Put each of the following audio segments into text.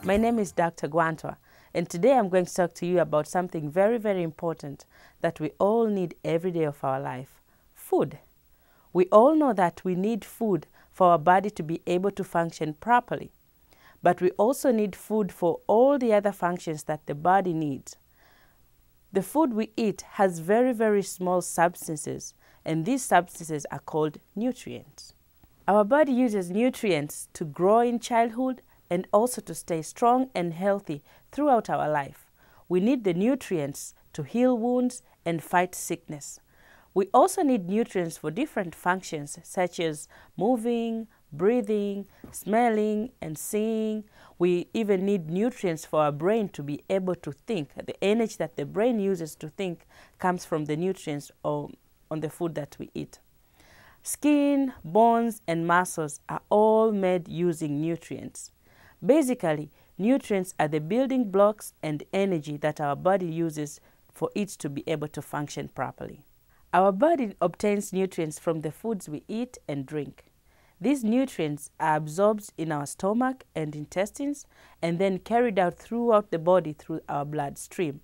My name is Dr. Gwantwa, and today I'm going to talk to you about something very, very important that we all need every day of our life: food. We all know that we need food for our body to be able to function properly, but we also need food for all the other functions that the body needs. The food we eat has very, very small substances, and these substances are called nutrients. Our body uses nutrients to grow in childhood and also to stay strong and healthy throughout our life. We need the nutrients to heal wounds and fight sickness. We also need nutrients for different functions such as moving, breathing, smelling, and seeing. We even need nutrients for our brain to be able to think. The energy that the brain uses to think comes from the nutrients on the food that we eat. Skin, bones, and muscles are all made using nutrients. Basically, nutrients are the building blocks and energy that our body uses for it to be able to function properly. Our body obtains nutrients from the foods we eat and drink. These nutrients are absorbed in our stomach and intestines and then carried out throughout the body through our bloodstream.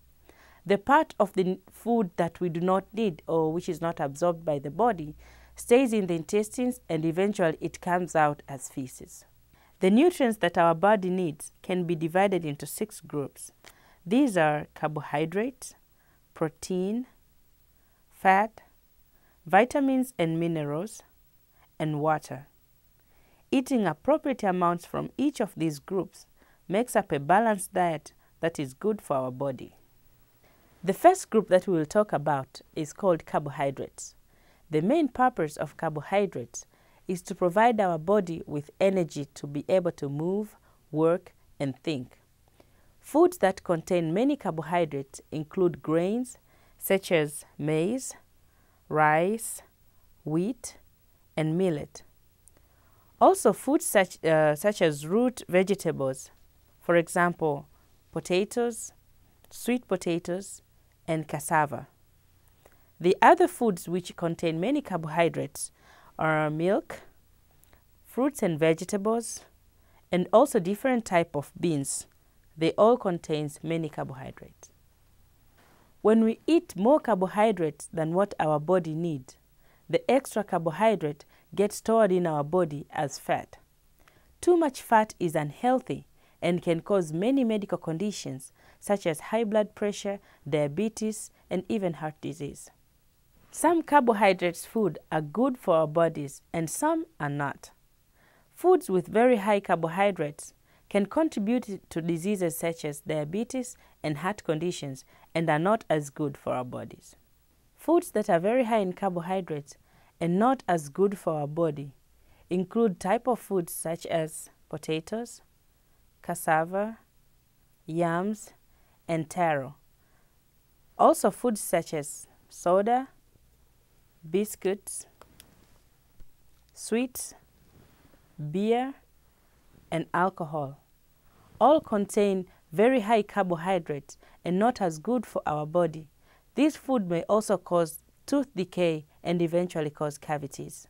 The part of the food that we do not need or which is not absorbed by the body stays in the intestines, and eventually it comes out as feces. The nutrients that our body needs can be divided into 6 groups. These are carbohydrates, protein, fat, vitamins and minerals, and water. Eating appropriate amounts from each of these groups makes up a balanced diet that is good for our body. The first group that we will talk about is called carbohydrates. The main purpose of carbohydrates is to provide our body with energy to be able to move, work, and think. Foods that contain many carbohydrates include grains such as maize, rice, wheat, and millet. Also, foods such as root vegetables, for example, potatoes, sweet potatoes, and cassava. The other foods which contain many carbohydrates are milk, fruits and vegetables, and also different type of beans. They all contain many carbohydrates. When we eat more carbohydrates than what our body needs, the extra carbohydrate gets stored in our body as fat. Too much fat is unhealthy and can cause many medical conditions such as high blood pressure, diabetes, and even heart disease. Some carbohydrates food are good for our bodies and some are not. Foods with very high carbohydrates can contribute to diseases such as diabetes and heart conditions and are not as good for our bodies. Foods that are very high in carbohydrates and not as good for our body include type of foods such as potatoes, cassava, yams, and taro. Also foods such as soda, biscuits, sweets, beer, and alcohol all contain very high carbohydrates and not as good for our body. This food may also cause tooth decay and eventually cause cavities.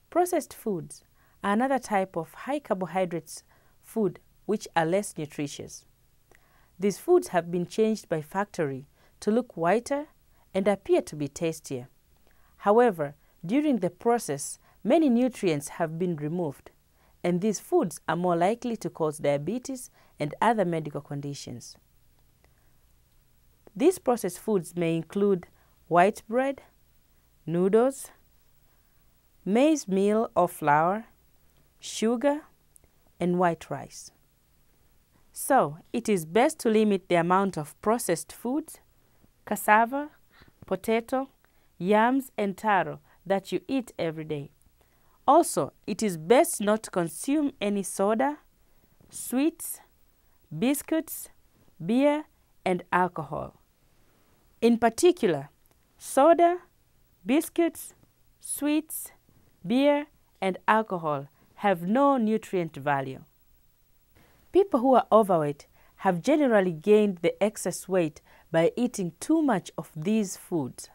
Processed foods are another type of high carbohydrates food which are less nutritious. These foods have been changed by factory to look whiter and appear to be tastier. However, during the process, many nutrients have been removed, and these foods are more likely to cause diabetes and other medical conditions. These processed foods may include white bread, noodles, maize meal or flour, sugar, and white rice. So, it is best to limit the amount of processed foods, cassava, potato, yams, and taro that you eat every day. Also, it is best not to consume any soda, sweets, biscuits, beer, and alcohol. In particular, soda, biscuits, sweets, beer, and alcohol have no nutrient value. People who are overweight have generally gained the excess weight by eating too much of these foods.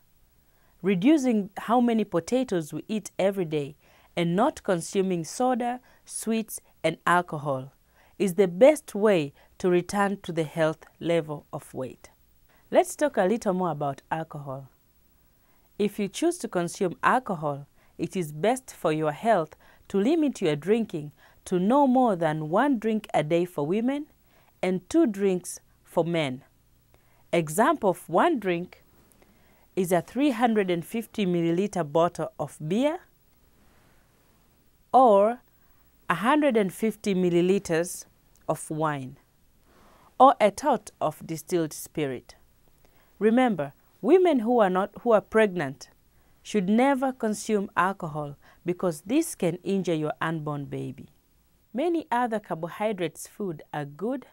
Reducing how many potatoes we eat every day and not consuming soda, sweets, and alcohol is the best way to return to the health level of weight. Let's talk a little more about alcohol. If you choose to consume alcohol, it is best for your health to limit your drinking to no more than 1 drink a day for women and 2 drinks for men. Example of 1 drink is a 350 milliliter bottle of beer or 150 milliliters of wine or a tot of distilled spirit. Remember, women who are pregnant should never consume alcohol because this can injure your unborn baby. Many other carbohydrates food are good,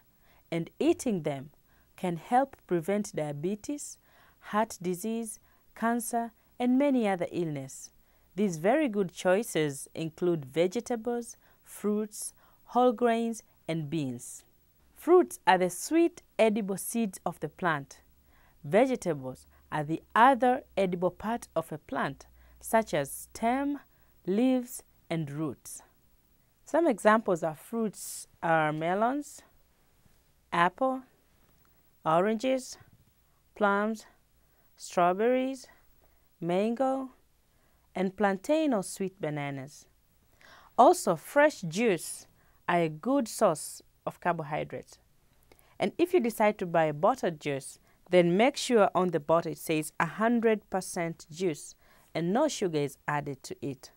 and eating them can help prevent diabetes, heart disease, cancer, and many other illnesses. These very good choices include vegetables, fruits, whole grains, and beans. Fruits are the sweet edible seeds of the plant. Vegetables are the other edible part of a plant, such as stem, leaves, and roots. Some examples of fruits are melons, apple, oranges, plums, strawberries, mango, and plantain or sweet bananas. Also, fresh juice are a good source of carbohydrates. And if you decide to buy bottled juice, then make sure on the bottle it says 100% juice and no sugar is added to it.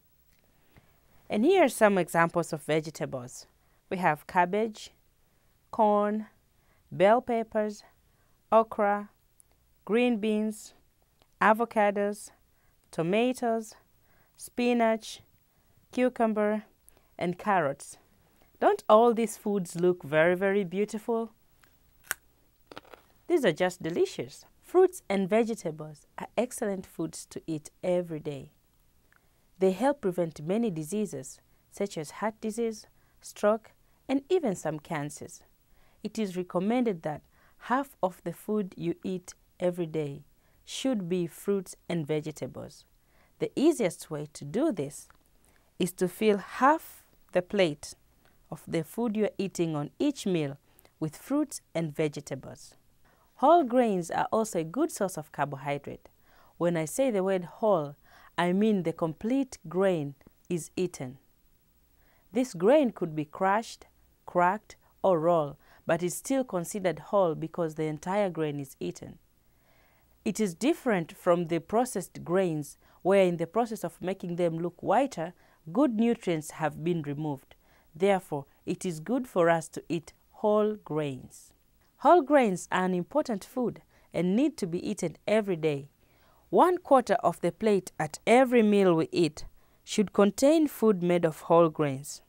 And here are some examples of vegetables. We have cabbage, corn, bell peppers, okra, green beans, avocados, tomatoes, spinach, cucumber, and carrots. Don't all these foods look very, very beautiful? These are just delicious. Fruits and vegetables are excellent foods to eat every day. They help prevent many diseases such as heart disease, stroke, and even some cancers. It is recommended that half of the food you eat every day should be fruits and vegetables. The easiest way to do this is to fill half the plate of the food you're eating on each meal with fruits and vegetables. Whole grains are also a good source of carbohydrate. When I say the word whole, I mean the complete grain is eaten. This grain could be crushed, cracked, or rolled, but is still considered whole because the entire grain is eaten. It is different from the processed grains, where in the process of making them look whiter, good nutrients have been removed. Therefore, it is good for us to eat whole grains. Whole grains are an important food and need to be eaten every day. 1/4 of the plate at every meal we eat should contain food made of whole grains.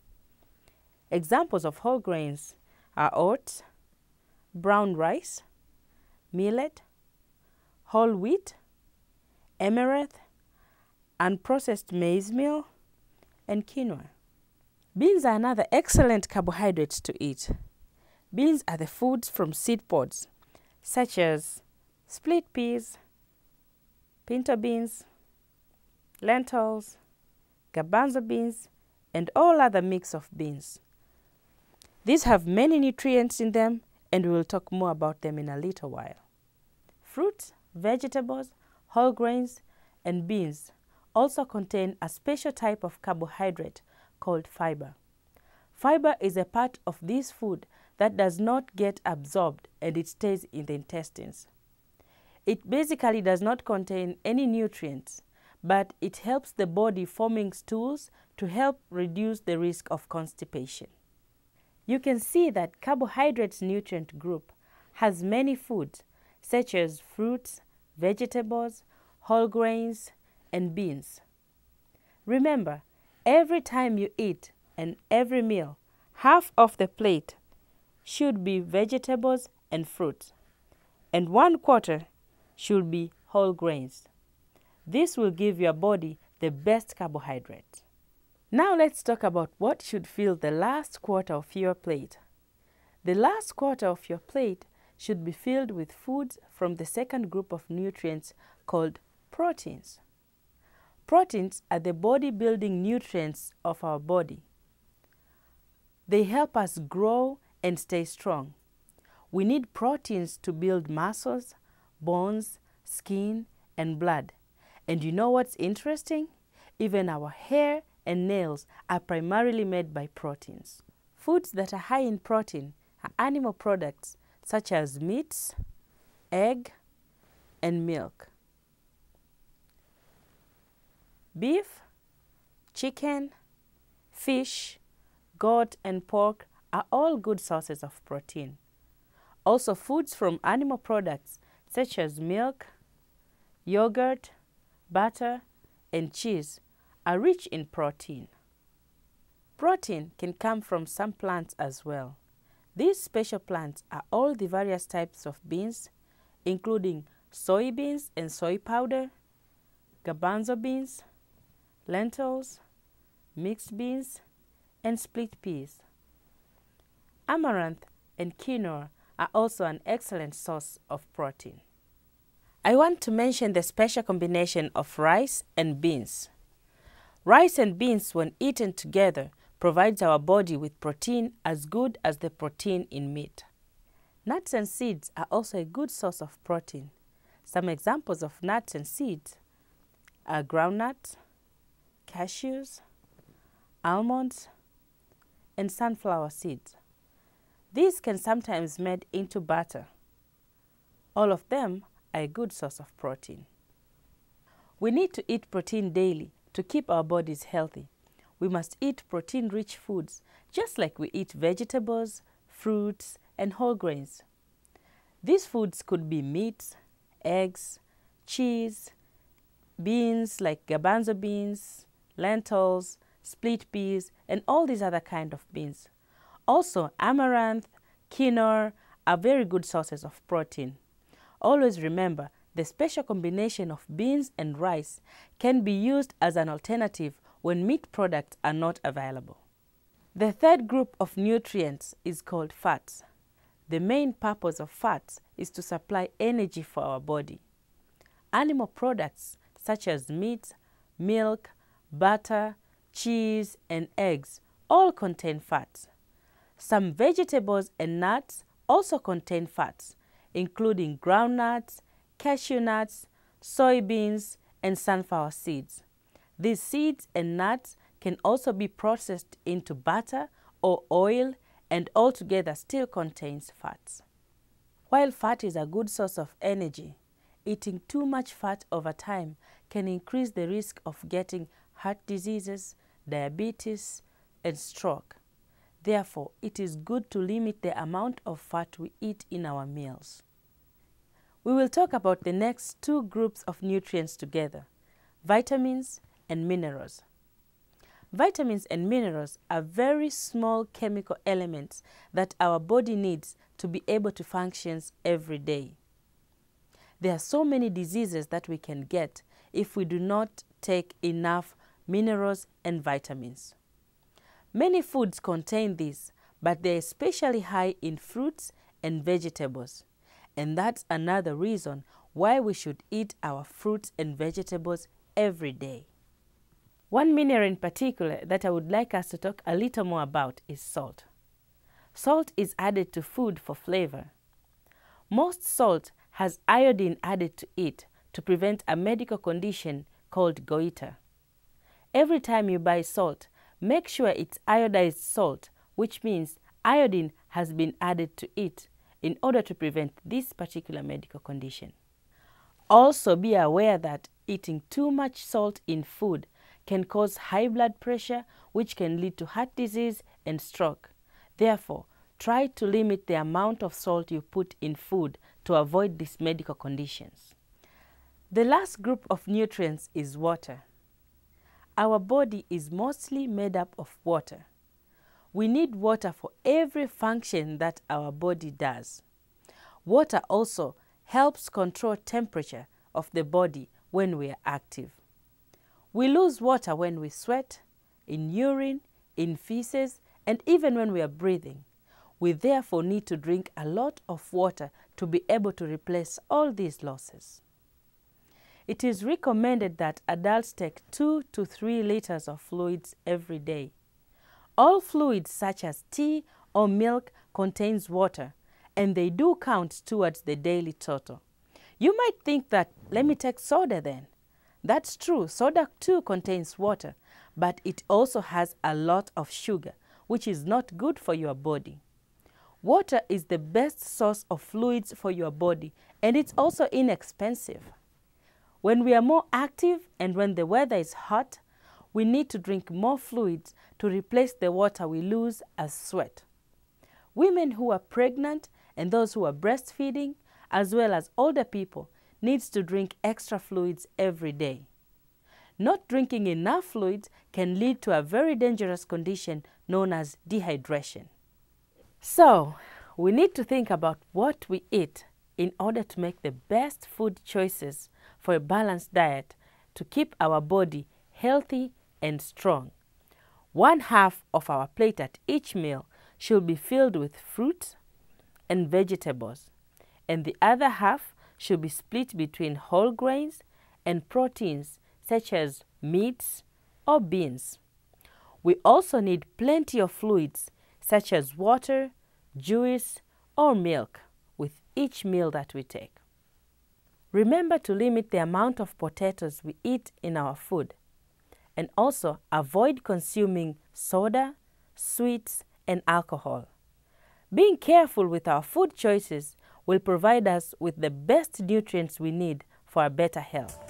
Examples of whole grains are oats, brown rice, millet, whole wheat, amaranth, unprocessed maize meal, and quinoa. Beans are another excellent carbohydrate to eat. Beans are the foods from seed pods, such as split peas, pinto beans, lentils, garbanzo beans, and all other mix of beans. These have many nutrients in them, and we will talk more about them in a little while. Fruits, vegetables, whole grains, and beans also contain a special type of carbohydrate called fiber. Fiber is a part of this food that does not get absorbed and it stays in the intestines. It basically does not contain any nutrients, but it helps the body forming stools to help reduce the risk of constipation. You can see that carbohydrates nutrient group has many foods such as fruits, vegetables, whole grains, and beans. Remember, every time you eat and every meal, half of the plate should be vegetables and fruits, and 1/4 should be whole grains. This will give your body the best carbohydrate. Now let's talk about what should fill the last quarter of your plate. The last quarter of your plate should be filled with foods from the second group of nutrients called proteins. Proteins are the body-building nutrients of our body. They help us grow and stay strong. We need proteins to build muscles, bones, skin, and blood. And you know what's interesting? Even our hair and nails are primarily made by proteins. Foods that are high in protein are animal products such as meats, egg, and milk. Beef, chicken, fish, goat, and pork are all good sources of protein. Also, foods from animal products such as milk, yogurt, butter, and cheese are rich in protein. Protein can come from some plants as well. These special plants are all the various types of beans, including soybeans and soy powder, garbanzo beans, lentils, mixed beans, and split peas. Amaranth and quinoa are also an excellent source of protein. I want to mention the special combination of rice and beans. Rice and beans, when eaten together, provides our body with protein as good as the protein in meat. Nuts and seeds are also a good source of protein. Some examples of nuts and seeds are groundnuts, cashews, almonds, and sunflower seeds. These can sometimes be made into butter. All of them are a good source of protein. We need to eat protein daily to keep our bodies healthy. We must eat protein-rich foods, just like we eat vegetables, fruits, and whole grains. These foods could be meats, eggs, cheese, beans like garbanzo beans, lentils, split peas, and all these other kind of beans. Also, amaranth, quinoa are very good sources of protein. Always remember, the special combination of beans and rice can be used as an alternative when meat products are not available. The third group of nutrients is called fats. The main purpose of fats is to supply energy for our body. Animal products such as meat, milk, butter, cheese, and eggs all contain fats. Some vegetables and nuts also contain fats, including groundnuts, cashew nuts, soybeans, and sunflower seeds. These seeds and nuts can also be processed into butter or oil and altogether still contains fats. While fat is a good source of energy, eating too much fat over time can increase the risk of getting heart diseases, diabetes, and stroke. Therefore, it is good to limit the amount of fat we eat in our meals. We will talk about the next two groups of nutrients together, vitamins and minerals. Vitamins and minerals are very small chemical elements that our body needs to be able to function every day. There are so many diseases that we can get if we do not take enough minerals and vitamins. Many foods contain these, but they are especially high in fruits and vegetables. And that's another reason why we should eat our fruits and vegetables every day. One mineral in particular that I would like us to talk a little more about is salt. Salt is added to food for flavor. Most salt has iodine added to it to prevent a medical condition called goiter. Every time you buy salt, make sure it's iodized salt, which means iodine has been added to it in order to prevent this particular medical condition. Also be aware that eating too much salt in food can cause high blood pressure, which can lead to heart disease and stroke. Therefore, try to limit the amount of salt you put in food to avoid these medical conditions. The last group of nutrients is water. Our body is mostly made up of water. We need water for every function that our body does. Water also helps control temperature of the body when we are active. We lose water when we sweat, in urine, in feces, and even when we are breathing. We therefore need to drink a lot of water to be able to replace all these losses. It is recommended that adults take 2 to 3 liters of fluids every day. All fluids such as tea or milk contains water, and they do count towards the daily total. You might think that, let me take soda then. That's true, soda too contains water, but it also has a lot of sugar, which is not good for your body. Water is the best source of fluids for your body, and it's also inexpensive. When we are more active and when the weather is hot, we need to drink more fluids to replace the water we lose as sweat. Women who are pregnant and those who are breastfeeding, as well as older people, needs to drink extra fluids every day. Not drinking enough fluids can lead to a very dangerous condition known as dehydration. So, we need to think about what we eat in order to make the best food choices for a balanced diet to keep our body healthy and strong. 1/2 of our plate at each meal should be filled with fruit and vegetables, and the other half should be split between whole grains and proteins such as meats or beans. We also need plenty of fluids such as water, juice, or milk with each meal that we take. Remember to limit the amount of potatoes we eat in our food, and also avoid consuming soda, sweets, and alcohol. Being careful with our food choices will provide us with the best nutrients we need for a better health.